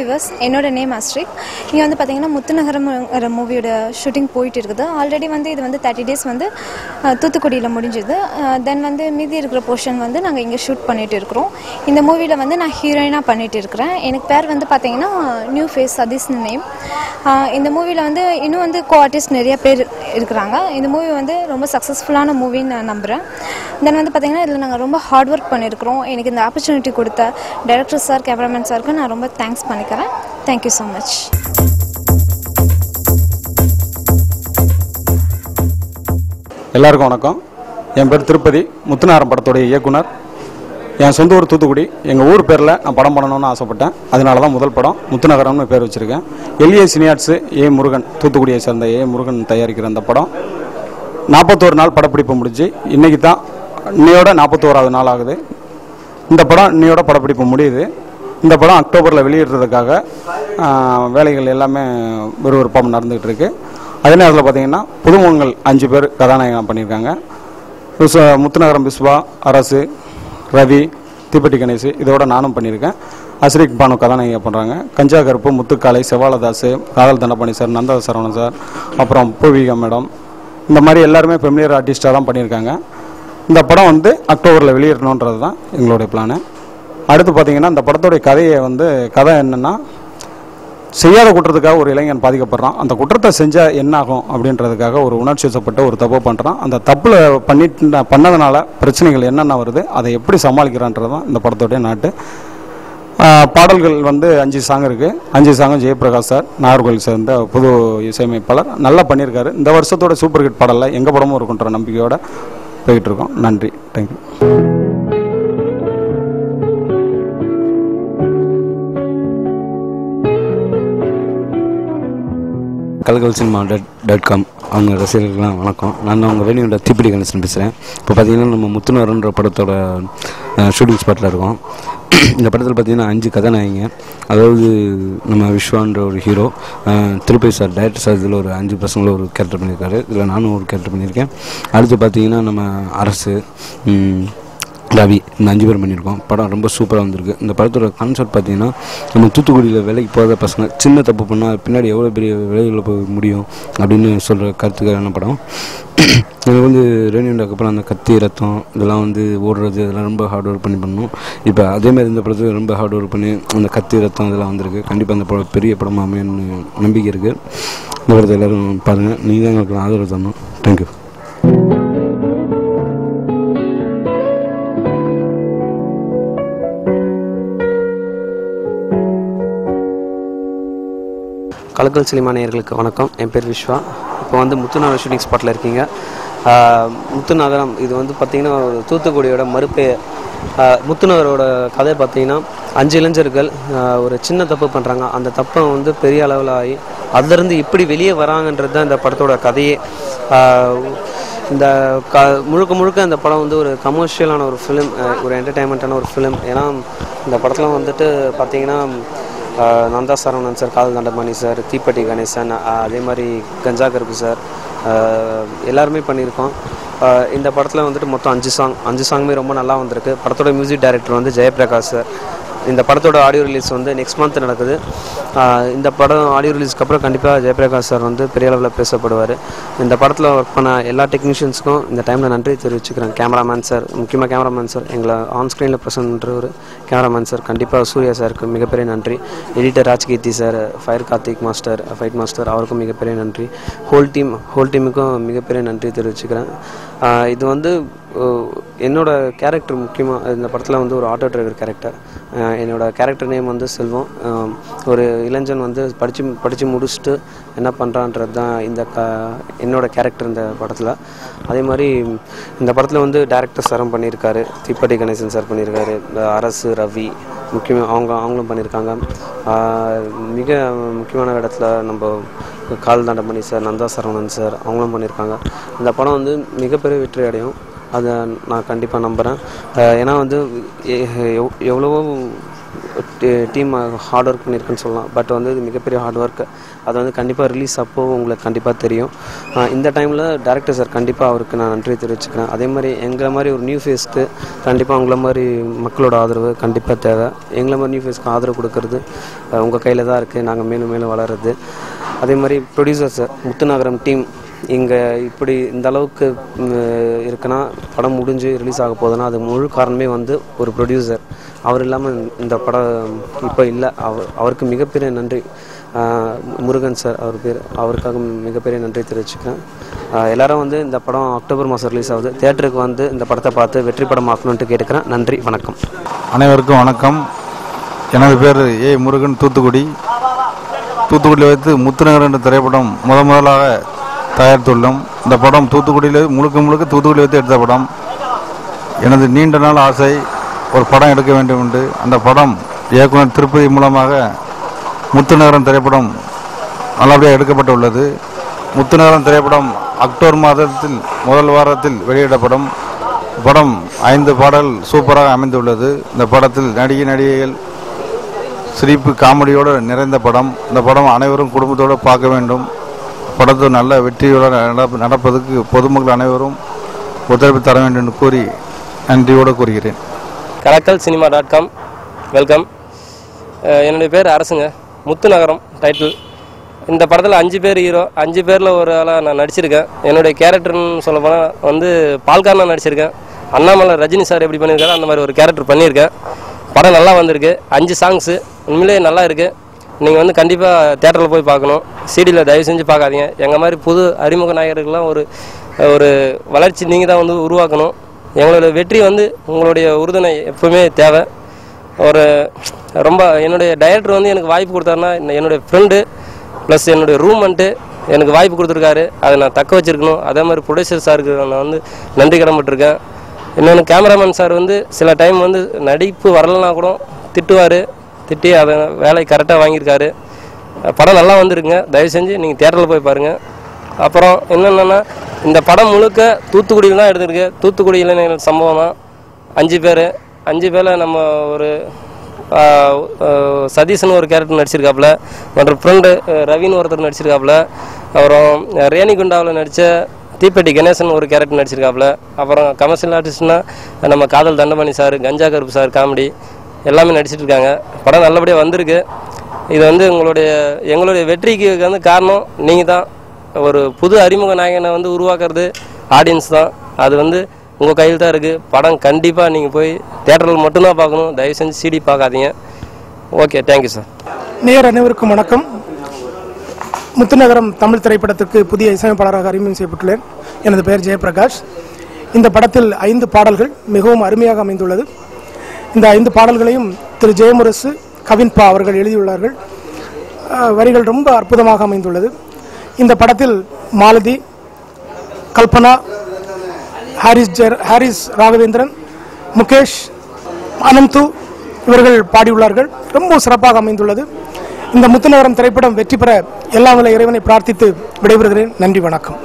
Viewers, என்னோட name அஸ்ரிக். இங்கே வந்து பார்த்தீங்கன்னா முத்துநகரம் மூவியோட ஷூட்டிங் போயிட்டு இருக்குது. ஆல்ரெடி வந்து இது வந்து 30 days வந்து தூத்துக்குடியில் முடிஞ்சுது. தென் வந்து மீதி இருக்கிற போர்ஷன் வந்து நாங்கள் இங்கே ஷூட் பண்ணிகிட்டு இருக்கிறோம். இந்த மூவியில் வந்து நான் ஹீரோயினாக பண்ணிகிட்டு இருக்கிறேன். எனக்கு பேர் வந்து பார்த்தீங்கன்னா நியூ ஃபேஸ் சதீஷ் நேம். இந்த மூவியில் வந்து இன்னும் வந்து கோ ஆர்டிஸ்ட் நிறைய பேர் இருக்கிறாங்க. இந்த மூவி வந்து ரொம்ப சக்ஸஸ்ஃபுல்லான மூவின்னு நான் நம்புகிறேன். தென் வந்து பார்த்தீங்கன்னா இதில் நாங்கள் ரொம்ப ஹார்ட் ஒர்க் பண்ணியிருக்கிறோம். எனக்கு இந்த ஆப்பர்ச்சுனிட்டி கொடுத்த டைரக்டர் சார், கேமராமேன் சாருக்கு நான் ரொம்ப தேங்க்ஸ் பண்ணிக்கிறேன். Thank you so much. எல்லாருக்கும் வணக்கம். என் பேர் திருப்பதி. முத்துநகரம் படத்துடைய இயக்குனர். என் சொந்த ஊர் தூத்துக்குடி. எங்கள் ஊர் பேரில் நான் படம் பண்ணணும்னு ஆசைப்பட்டேன். அதனால தான் முதல் படம் முத்துநகரம்னு பேர் வச்சுருக்கேன். எல்ஏ சினியாட்ஸு முருகன், தூத்துக்குடியை சேர்ந்த முருகன் தயாரிக்கிற அந்த படம் 41 நாள் படப்பிடிப்பு முடிஞ்சு இன்றைக்கி தான் இன்னையோட 41வது நாள் ஆகுது. இந்த படம் இன்னையோட படப்பிடிப்பு முடியுது. இந்த படம் அக்டோபரில் வெளியிடுறதுக்காக வேலைகள் எல்லாமே விறுவிறுப்பாக நடந்துகிட்டு இருக்கு. அதே நேரத்தில் பார்த்திங்கன்னா புதுமுகங்கள் 5 பேர் கதாநாயகம் பண்ணியிருக்காங்க. முத்துநகரம் விஸ்வா, அரசு, ரவி, தீப்பெட்டி கணேஷ், இதோட நானும் பண்ணியிருக்கேன். அஸ்ரிக் பானு கதாநாயகம் பண்ணுறாங்க. கஞ்சா கருப்பு, முத்துக்காலை, செவாலதாஸ், காதல் தண்டபாணி சார், நந்த சரவணன் சார், அப்புறம் பூவிகா மேடம், இந்த மாதிரி எல்லாருமே ஃபெமிலியர் ஆர்டிஸ்டாக தான் பண்ணியிருக்காங்க. இந்த படம் வந்து அக்டோபரில் வெளியிடணுன்றது தான் எங்களுடைய பிளானு. அடுத்து பார்த்திங்கன்னா இந்த படத்துடைய கதை என்னென்னா, செய்யாத குற்றத்துக்காக ஒரு இளைஞன் பாதிக்கப்படுறான். அந்த குற்றத்தை செஞ்சால் என்ன ஆகும் அப்படின்றதுக்காக ஒரு உணர்ச்சி வசப்பட்ட ஒரு தப்பு பண்ணுறான். அந்த தப்பில் பண்ணதுனால பிரச்சனைகள் என்னென்ன வருது, அதை எப்படி சமாளிக்கிறான்றது தான் இந்த படத்துடைய நாட்டு. பாடல்கள் வந்து 5 சாங் இருக்குது. 5 சாங்கும் ஜெயபிரகாஷ் சார், நாகர்கோவில் சேர்ந்த புது இசையமைப்பாளர் நல்லா பண்ணியிருக்காரு. இந்த வருஷத்தோட சூப்பர் ஹிட் பாடலில் எங்கள் படமும் இருக்குன்ற நம்பிக்கையோடு போயிட்டு இருக்கோம். நன்றி, தேங்க்யூ. கலகல்சினிமா.com அவங்க ரசிகர்களுக்கெல்லாம் வணக்கம். நான் அவங்க வேணியோட தீப்பெட்டி கணேசன் பேசுகிறேன். இப்போ பார்த்திங்கன்னா நம்ம முத்துநகரன்ற படத்தோட ஷூட்டிங் ஸ்பாட்டில் இருக்கோம். இந்த படத்தில் பார்த்திங்கன்னா 5 கதாநாயகிங்க. அதாவது நம்ம விஸ்வான்ற ஒரு hero, Tirupati sir director sir இதில் ஒரு 5 பசங்களும் ஒரு கேரக்டர் பண்ணியிருக்காரு. இதில் நானும் ஒரு கேரக்டர் பண்ணியிருக்கேன். அடுத்து பார்த்திங்கன்னா நம்ம அரசு, ரவி, இந்த 5 பேர் பண்ணியிருக்கோம். படம் ரொம்ப சூப்பராக வந்திருக்கு. இந்த படத்தோட கான்செப்ட் பார்த்திங்கன்னா, நம்ம தூத்துக்குடியில் வேலைக்கு போகாத பசங்க சின்ன தப்பு பண்ணால் பின்னாடி எவ்வளோ பெரிய விலைகளில் போய் முடியும் அப்படின்னு சொல்கிற கருத்துக்கான படம். எனக்கு வந்து ரேணியோண்டாக்கு அப்புறம் அந்த கத்தி ரத்தம் இதெல்லாம் வந்து ஓடுறது இதெல்லாம் ரொம்ப ஹார்ட் ஒர்க் பண்ணணும். இப்போ அதேமாதிரி இந்த படத்தில் ரொம்ப ஹார்ட் ஒர்க் பண்ணி அந்த கத்தி ரத்தம் இதெல்லாம் வந்திருக்கு. கண்டிப்பாக அந்த படம் பெரிய படமாக அமையன்னு நம்பிக்கை இருக்குது. இந்த படத்தை எல்லோரும் பாருங்கள். நீங்கள் தான் எங்களுக்கு ஆதரவு தரணும். தேங்க்யூ. கலக்கல் சினிமா நேயர்களுக்கு வணக்கம். என் பேர் விஸ்வா. இப்போ வந்து முத்துநகரம் ஷூட்டிங் ஸ்பாட்டில் இருக்கீங்க. முத்துநகரம் இது வந்து பார்த்திங்கன்னா ஒரு தூத்துக்குடியோட மறுபெயர். முத்துநகரோட கதை பார்த்திங்கன்னா 5 இளைஞர்கள் ஒரு சின்ன தப்பு பண்ணுறாங்க. அந்த தப்பை வந்து பெரிய அளவில் ஆகி அதுலேருந்து எப்படி வெளியே வராங்கன்றது தான் இந்த படத்தோட கதையே. இந்த முழுக்க இந்த படம் வந்து ஒரு கமர்ஷியலான ஒரு ஃபிலிம், ஒரு என்டர்டைன்மெண்ட்டான ஒரு ஃபிலிம். ஏன்னா இந்த படத்தில் வந்துட்டு பார்த்திங்கன்னா நந்தா சரவணன் சார், காதல் தண்டபாணி சார், தீப்பெட்டி கணேசன், அதே மாதிரி கஞ்சா கருப்பு சார், எல்லாருமே பண்ணியிருக்கோம். இந்த படத்தில் வந்துட்டு மொத்தம் 5 சாங்குமே ரொம்ப நல்லா வந்திருக்கு. படத்தோட மியூசிக் டைரக்டர் வந்து ஜெயபிரகாஷ் சார். இந்த படத்தோட ஆடியோ ரிலீஸ் வந்து நெக்ஸ்ட் மந்த் நடக்குது. இந்த படம் ஆடியோ ரிலீஸ்க்கு அப்புறம் கண்டிப்பாக ஜெயபிரகாஷ் சார் வந்து பெரிய அளவில் பேசப்படுவார். இந்த படத்தில் ஒர்க் பண்ண எல்லா டெக்னீஷியன்ஸுக்கும் இந்த டைமில் நன்றி தெரிவிச்சுக்கிறேன். கேமராமேன் சார், முக்கியமாக கேமராமேன் சார், எங்களை ஆன் ஸ்க்ரீனில் ப்ரெசென்ட் பண்ணுற ஒரு கேமராமேன் சார், கண்டிப்பாக சூர்யா சாருக்கு மிகப்பெரிய நன்றி. Editor Rajkeerthi sir, fire Karthik master, fight master, அவருக்கும் மிகப்பெரிய நன்றி. ஹோல் டீமுக்கும் மிகப்பெரிய நன்றி தெரிவிச்சுக்கிறேன். இது வந்து என்னோட கேரக்டர் முக்கியமாக இந்த படத்தில் வந்து ஒரு ஆட்டோ டிரைவர் கேரக்டர். என்னோடய கேரக்டர் நேம் வந்து செல்வம். ஒரு இளைஞன் வந்து படித்து முடிச்சுட்டு என்ன பண்ணுறான்றது தான் என்னோடய கேரக்டர் இந்த படத்தில். அதே மாதிரி இந்த படத்தில் வந்து டைரக்டர் சாரும் பண்ணியிருக்காரு, தீப்பெட்டி கணேசன் சார் பண்ணியிருக்காரு, அரசு, ரவி முக்கியமாக அவங்களும் பண்ணியிருக்காங்க. மிக முக்கியமான இடத்துல நம்ம காதல் தண்டபாணி சார், நந்தா சரவணன் சார் அவங்களும் பண்ணியிருக்காங்க. இந்த படம் வந்து மிகப்பெரிய வெற்றி அடையும், அதை நான் கண்டிப்பாக நம்புகிறேன். ஏன்னா வந்து எவ்வளவோ டீம் ஹார்ட் ஒர்க் பண்ணியிருக்குன்னு சொல்லலாம். பட் வந்து இது மிகப்பெரிய ஹார்ட் ஒர்க். அது வந்து கண்டிப்பாக ரிலீஸ் அப்போ உங்களுக்கு கண்டிப்பாக தெரியும். இந்த டைமில் டேரக்டர் சார் கண்டிப்பாக அவருக்கு நான் நன்றி தெரிவிச்சுக்கிறேன். அதே மாதிரி எங்களை மாதிரி ஒரு நியூ ஃபேஸ்க்கு கண்டிப்பாக உங்களை மாதிரி மக்களோட ஆதரவு கண்டிப்பாக தேவை. எங்களை மாதிரி நியூ ஃபேஸ்க்கு ஆதரவு கொடுக்கறது உங்கள் கையில் தான் இருக்குது. நாங்கள் மேலும் மேலும் வளர்கிறது. அதே மாதிரி ப்ரொடியூசர் சார், முத்துநகரம் டீம் இங்கே இப்படி இந்த அளவுக்கு இருக்குன்னா, படம் முடிஞ்சு ரிலீஸ் ஆக போகுதுன்னா அது முழு காரணமே வந்து ஒரு ப்ரொடியூசர். அவர் இல்லாமல் இந்த படம் இப்போ இல்லை. அவருக்கு மிகப்பெரிய நன்றி. முருகன் சார் அவர் பேர், அவருக்காக மிகப்பெரிய நன்றி தெரிவிச்சுக்கிறேன். எல்லாரும் வந்து இந்த படம் அக்டோபர் மாதம் ரிலீஸ் ஆகுது. தியேட்டருக்கு வந்து இந்த படத்தை பார்த்து வெற்றி படம் ஆக்கணுன்ட்டு கேட்டுக்கிறேன். நன்றி, வணக்கம். அனைவருக்கும் வணக்கம். எனது பேர் முருகன், தூத்துக்குடியில் வைத்து முத்துநகர் என்ற திரைப்படம் முதலாக தயாரித்துள்ளோம். இந்த படம் தூத்துக்குடியில் முழுக்க தூத்துக்குடி வைத்து எடுத்த படம். எனது நீண்ட நாள் ஆசை ஒரு படம் எடுக்க வேண்டும் என்று அந்த படம் இயக்குனர் திருப்பதி மூலமாக முத்துநகரம் திரைப்படம் நல்லபடியாக எடுக்கப்பட்டுள்ளது. முத்துநகரம் திரைப்படம் அக்டோபர் மாதத்தில் முதல் வாரத்தில் வெளியிடப்படும். படம் 5 பாடல் சூப்பராக அமைந்துள்ளது. இந்த படத்தில் நடிகைகள் சிரிப்பு காமெடியோடு நிறைந்த படம். இந்த படம் அனைவரும் குடும்பத்தோடு பார்க்க வேண்டும். படத்தை நல்ல வெற்றியோடு நடப்பதற்கு பொதுமக்கள் அனைவரும் ஒத்துழைப்பு தர வேண்டும் என்று கூறி நன்றியோடு கூறுகிறேன். kalakalcinema.com welcome. என்னுடைய பேர் அரசுங்க. முத்துநகரம் டைட்டில். இந்த படத்தில் 5 பேர் ஹீரோ. 5 பேரில் ஒரு ஆளாக நான் நடிச்சிருக்கேன். என்னுடைய கேரக்டர்னு சொல்ல போனால் வந்து பால்காரனாக நடிச்சிருக்கேன். அண்ணாமலை ரஜினி சார் எப்படி பண்ணியிருக்காரு அந்த மாதிரி ஒரு கேரக்டர் பண்ணியிருக்கேன். படம் நல்லா வந்திருக்கு. 5 சாங்ஸு உண்மையிலேயே நல்லா இருக்குது. நீங்கள் வந்து கண்டிப்பாக தேட்டரில் போய் பார்க்கணும். சிடியில் தயவு செஞ்சு பார்க்காதீங்க. எங்கள் மாதிரி புது அறிமுக நாயகர்கள்லாம் ஒரு வளர்ச்சி நீங்கள் தான் வந்து உருவாக்கணும். எங்களோட வெற்றி வந்து உங்களுடைய உறுதுணை எப்பவுமே தேவை. ரொம்ப என்னுடைய டைரக்டர் வந்து எனக்கு வாய்ப்பு கொடுத்தாருன்னா என்னுடைய ஃப்ரெண்டு ப்ளஸ் என்னுடைய ரூம்மேட்டு எனக்கு வாய்ப்பு கொடுத்துருக்காரு. அதை நான் தக்க வச்சுருக்கணும். அதே மாதிரி ப்ரொடியூசர் சாருக்கு நான் வந்து நன்றி கடன்பட்டிருக்கேன். இன்னொன்று கேமராமேன் சார் வந்து சில டைம் வந்து நடிப்பு வரலன்னா கூட திட்டி அதை வேலை கரெக்டாக வாங்கியிருக்காரு. படம் நல்லா வந்துருக்குங்க. தயவு செஞ்சு நீங்கள் தியேட்டரில் போய் பாருங்கள். அப்புறம் என்னென்னா இந்த படம் முழுக்க தூத்துக்குடியில் தான் எடுத்துருக்கு. தூத்துக்குடி இளைஞர்கள் சம்பவம் தான். 5 பேரில் நம்ம ஒரு சதீஷ்னு ஒரு கேரக்டர் நடிச்சிருக்காப்புல. மற்றும் ஃப்ரெண்டு ரவின்னு ஒருத்தர் நடிச்சிருக்காப்புல. அப்புறம் ரேணிகுண்டாவில் நடித்த தீப்பெட்டி கணேசன் ஒரு கேரக்டர் நடிச்சிருக்காப்புல. அப்புறம் கமர்ஷியல் ஆர்டிஸ்ட்னா நம்ம காதல் தண்டமணி சார், கஞ்சா கருப்பு சார், காமெடி எல்லாமே நடிச்சிட்டு இருக்காங்க. படம் நல்லபடியாக வந்திருக்கு. இது வந்து எங்களுடைய வெற்றிக்கு வந்து காரணம் நீங்கள் தான். ஒரு புது அறிமுக நாயகனை வந்து உருவாக்குறது ஆடியன்ஸ் தான். அது வந்து உங்கள் கையில் தான் இருக்குது. படம் கண்டிப்பாக நீங்கள் போய் தேட்டரில் மட்டும்தான் பார்க்கணும். தயவு செஞ்சு சிடி பார்க்காதீங்க. Okay, thank you sir. நேயர் அனைவருக்கும் வணக்கம். முத்துநகரம் தமிழ் திரைப்படத்திற்கு புதிய இசையமைப்பாளராக அறிமுகம் செய்யப்பட்டுள்ளேன். எனது பெயர் ஜெயபிரகாஷ். இந்த படத்தில் 5 பாடல்கள் மிகவும் அருமையாக அமைந்துள்ளது. இந்த 5 பாடல்களையும் திரு ஜெயமுரசு, கவின்பா அவர்கள் எழுதியுள்ளார்கள். வரிகள் ரொம்ப அற்புதமாக அமைந்துள்ளது. இந்த படத்தில் மாலதி, கல்பனா, ஹாரிஸ் ராகவேந்திரன், முகேஷ், அனந்து இவர்கள் பாடியுள்ளார்கள். ரொம்ப சிறப்பாக அமைந்துள்ளது. இந்த முத்துநகரம் திரைப்படம் வெற்றி பெற எல்லாம் வல்ல இறைவனை பிரார்த்தித்து விடைபெறுகிறேன். நன்றி, வணக்கம்.